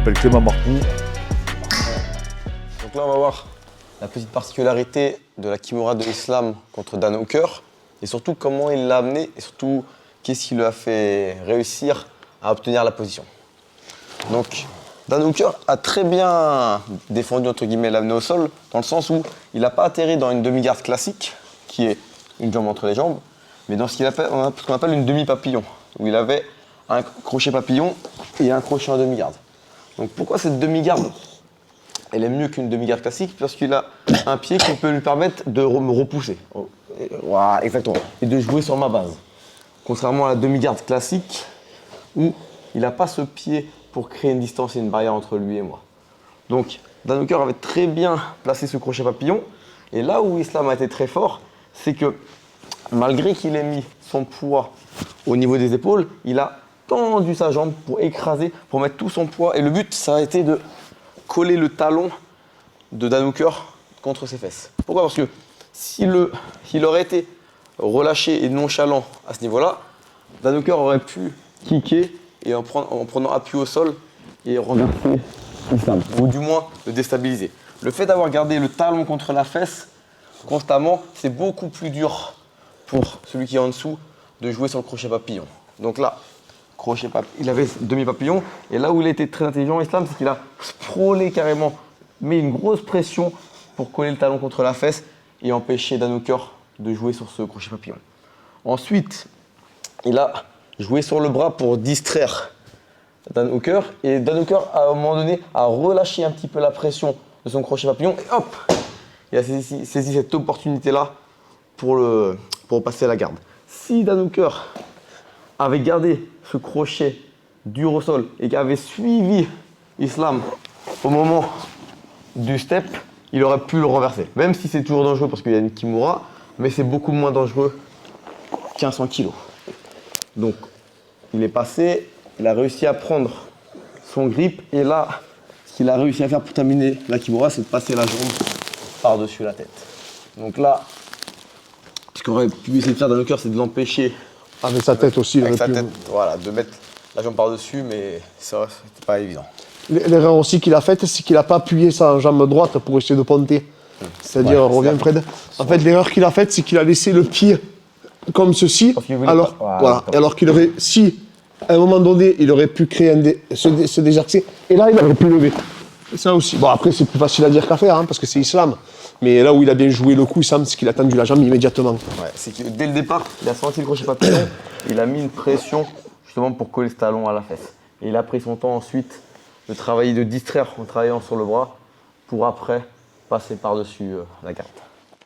m'appelle Clément Marcoux. Donc là, on va voir la petite particularité de la Kimura de l'Islam contre Dan Hooker et surtout comment il l'a amené et surtout qu'est-ce qui lui a fait réussir à obtenir la position. Donc, Dan Hooker a très bien défendu entre guillemets l'amener au sol dans le sens où il n'a pas atterri dans une demi-garde classique qui est une jambe entre les jambes, mais dans ce qu'on appelle une demi-papillon où il avait un crochet papillon et un crochet en demi-garde. Donc pourquoi cette demi-garde elle est mieux qu'une demi-garde classique? Parce qu'il a un pied qui peut lui permettre de me repousser. Voilà, exactement. Et de jouer sur ma base. Contrairement à la demi-garde classique où il n'a pas ce pied pour créer une distance et une barrière entre lui et moi. Donc Dan Hooker avait très bien placé ce crochet papillon. Et là où Islam a été très fort, c'est que malgré qu'il ait mis son poids au niveau des épaules, il a tendu sa jambe pour écraser, pour mettre tout son poids. Et le but, ça a été de coller le talon de Dan Hooker contre ses fesses. Pourquoi? Parce que s'il aurait été relâché et nonchalant à ce niveau-là, Dan Hooker aurait pu kicker et en prenant appui au sol et renverser Islam, ou du moins le déstabiliser. Le fait d'avoir gardé le talon contre la fesse constamment, c'est beaucoup plus dur pour celui qui est en dessous de jouer sur le crochet papillon. Donc là, il avait demi-papillon, et là où il était très intelligent, Islam, c'est qu'il a sprawlé carrément, mis une grosse pression pour coller le talon contre la fesse et empêcher Dan Hooker de jouer sur ce crochet papillon. Ensuite, il a joué sur le bras pour distraire Dan Hooker, et Dan Hooker, à un moment donné, a relâché un petit peu la pression de son crochet papillon, et hop, il a saisi cette opportunité-là pour passer à la garde. Si Dan Hooker avait gardé ce crochet dur au sol et qui avait suivi Islam au moment du step, il aurait pu le renverser. Même si c'est toujours dangereux parce qu'il y a une Kimura, mais c'est beaucoup moins dangereux qu'un 100 kg. Donc, il est passé, il a réussi à prendre son grip et là, ce qu'il a réussi à faire pour terminer la Kimura, c'est de passer la jambe par-dessus la tête. Donc là, ce qu'aurait pu essayer de faire Dan Hooker, c'est de l'empêcher. Avec sa tête aussi. Avec sa tête, voilà, de mettre la jambe par-dessus, mais ça, c'était pas évident. L'erreur aussi qu'il a faite, c'est qu'il n'a pas appuyé sa jambe droite pour essayer de ponter. C'est-à-dire, reviens Fred. En fait, l'erreur qu'il a faite, c'est qu'il a laissé le pied comme ceci. Alors, voilà. Alors qu'il aurait, si à un moment donné, il aurait pu créer se déjaxer, et là, il aurait pu lever. Ça aussi. Bon, après, c'est plus facile à dire qu'à faire, hein, parce que c'est Islam. Mais là où il a bien joué le coup, Islam, c'est qu'il a tendu la jambe immédiatement. Ouais, c'est que dès le départ, il a senti le crochet papillon, il a mis une pression justement pour coller ce talon à la fesse. Et il a pris son temps ensuite de travailler, de distraire en travaillant sur le bras pour après passer par-dessus la garde.